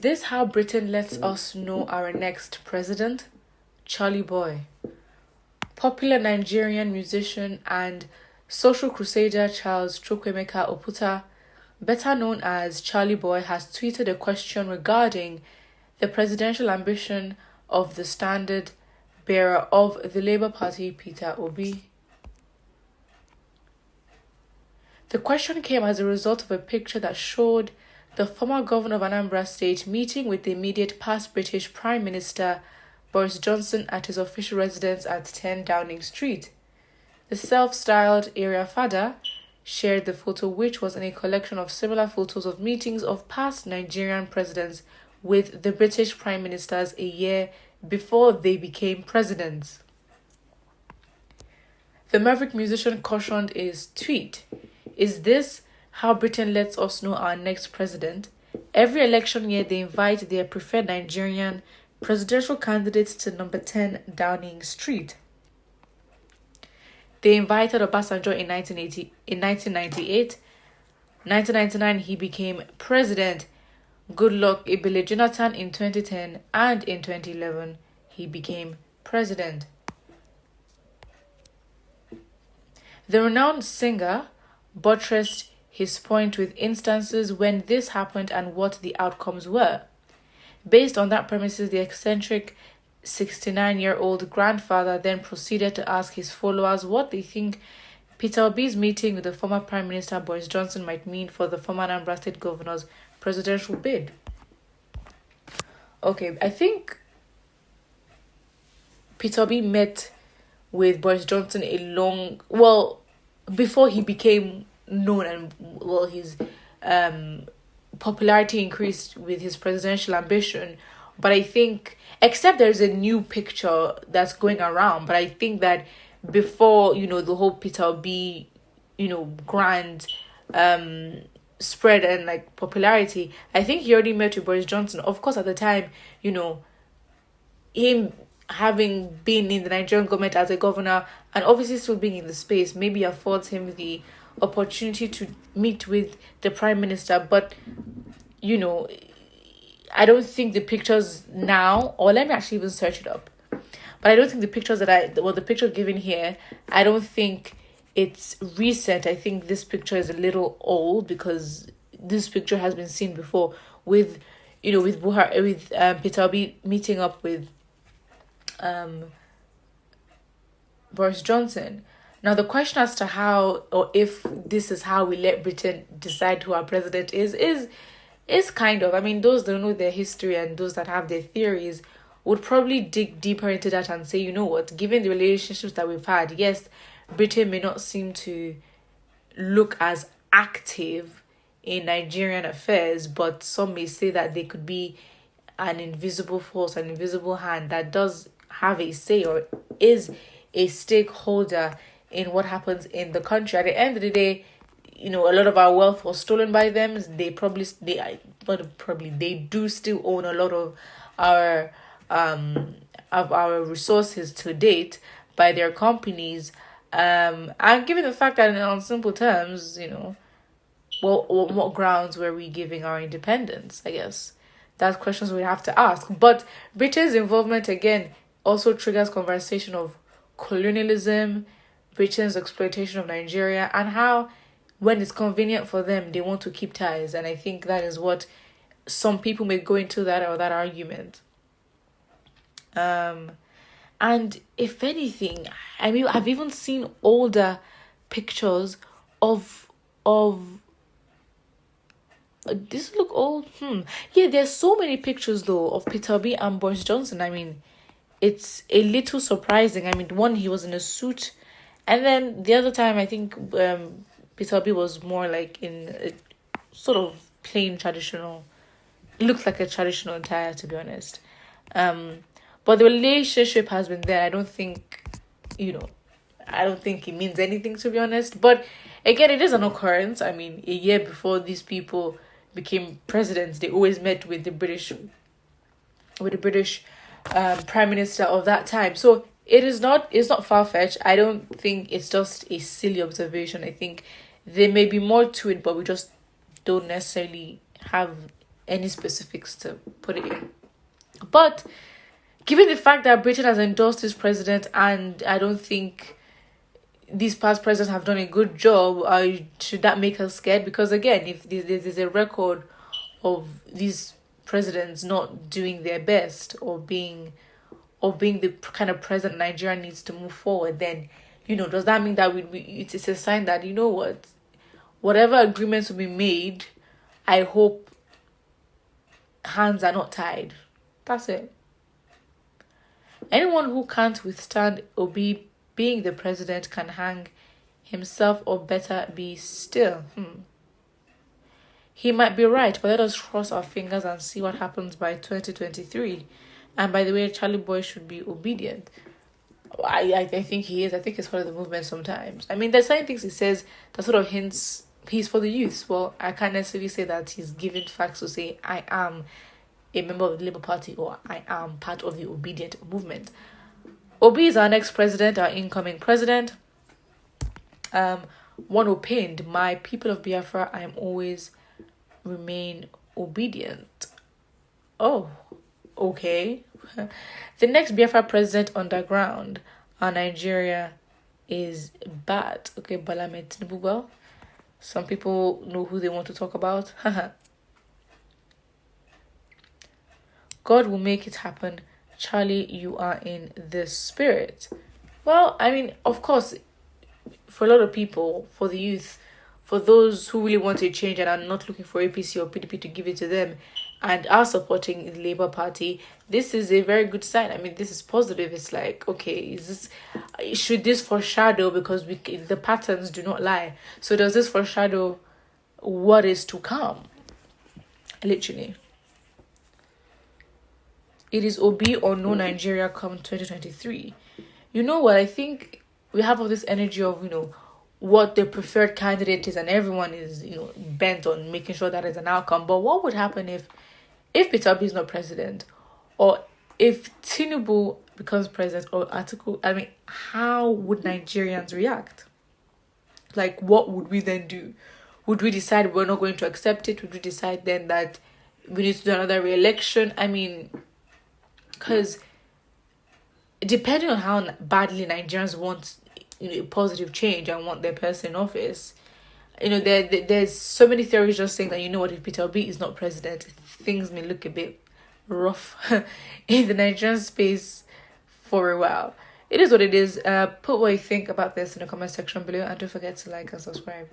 this how Britain lets us know our next president? Charlie Boy. Popular Nigerian musician and social crusader Charles Chukwuemeka Oputa, better known as Charlie Boy, has tweeted a question regarding the presidential ambition of the standard bearer of the Labour Party, Peter Obi. The question came as a result of a picture that showed the former governor of Anambra State meeting with the immediate past British Prime Minister Boris Johnson at his official residence at 10 Downing Street. The self-styled area father shared the photo, which was in a collection of similar photos of meetings of past Nigerian presidents with the British Prime Ministers a year before they became presidents. The Maverick musician cautioned in his tweet, "Is this how Britain lets us know our next president? Every election year they invite their preferred Nigerian presidential candidates to number 10 Downing Street. They invited Obasanjo in 1998. 1999 he became president. Goodluck Ebele Jonathan in 2010, and in 2011 he became president." The renowned singer buttressed his point with instances when this happened and what the outcomes were. Based on that premises, the eccentric 69-year-old grandfather then proceeded to ask his followers what they think Peter Obi's meeting with the former Prime Minister Boris Johnson might mean for the former Anambra State governor's presidential bid. Okay, I think Peter Obi met with Boris Johnson before he became known and his popularity increased with his presidential ambition. But I think, except there's a new picture that's going around, but I think that before, the whole Peter Obi, grand spread and popularity, I think he already met with Boris Johnson. Of course, at the time, him having been in the Nigerian government as a governor and obviously still being in the space maybe affords him the opportunity to meet with the Prime Minister. But I don't think the pictures now, or let me actually even search it up, but I don't think the pictures the picture given here, I don't think it's recent. I think this picture is a little old because this picture has been seen before with Peter Obi meeting up with Boris Johnson. Now, the question as to how or if this is how we let Britain decide who our president is kind of, those that know their history and those that have their theories would probably dig deeper into that and say, given the relationships that we've had, yes, Britain may not seem to look as active in Nigerian affairs, but some may say that they could be an invisible force, an invisible hand that does have a say or is a stakeholder in what happens in the country. At the end of the day, a lot of our wealth was stolen by them. They do still own a lot of our resources to date by their companies. And given the fact that, on simple terms, what grounds were we giving our independence? I guess that's questions we have to ask. But Britain's involvement again also triggers conversation of colonialism, Britain's exploitation of Nigeria, and how, when it's convenient for them, they want to keep ties. And I think that is what some people may go into that argument. And if anything, I've even seen older pictures of this look old. Yeah, there's so many pictures though of Peter Obi and Boris Johnson. It's a little surprising. One, he was in a suit, and then the other time I think Peter Obi was more like in a sort of plain traditional, looked like a traditional attire, to be honest. But the relationship has been there. I don't think it means anything, to be honest. But again, it is an occurrence. A year before these people became presidents, they always met with the British Prime Minister of that time. So it's not far-fetched. I don't think it's just a silly observation. I think there may be more to it, but we just don't necessarily have any specifics to put it in. But given the fact that Britain has endorsed this president, and I don't think these past presidents have done a good job, should that make us scared? Because again, if there's a record of these presidents not doing their best, or being the kind of president Nigeria needs to move forward, then does that mean that it's a sign that, whatever agreements will be made, I hope hands are not tied. That's it. Anyone who can't withstand Obi being the president can hang himself, or better be still. He might be right, but let us cross our fingers and see what happens by 2023. And by the way, Charlie Boy should be obedient. I think he is. I think he's part of the movement sometimes. I mean, there's certain things he says that sort of hints he's for the youth. Well, I can't necessarily say that he's giving facts to say, I am a member of the Labour Party, or I am part of the obedient movement. Obi is our next president, our incoming president. One opined, my people of Biafra, I am always remain obedient. Oh, okay. The next Biafra president underground, our Nigeria is bad. Okay, Balame Tinubu. Well, some people know who they want to talk about. God will make it happen. Charlie, you are in the spirit. Well, I mean, of course, for a lot of people, for the youth, for those who really want a change and are not looking for APC or PDP to give it to them, and are supporting the Labour Party, this is a very good sign. I mean, this is positive. It's like, okay, should this foreshadow, because the patterns do not lie. So does this foreshadow what is to come? Literally. It is Obi or no Nigeria come 2023. You know what? I think we have all this energy of, what the preferred candidate is, and everyone is, bent on making sure that is an outcome. But what would happen if Peter Obi is not president, or if Tinubu becomes president, or how would Nigerians react? Like, what would we then do? Would we decide we're not going to accept it? Would we decide then that we need to do another re-election? I mean, because depending on how badly Nigerians want positive change and want their person in office, there's so many theories just saying that, if Peter Obi is not president, things may look a bit rough in the Nigerian space for a while. It is what it is. Put what you think about this in the comment section below, and don't forget to like and subscribe.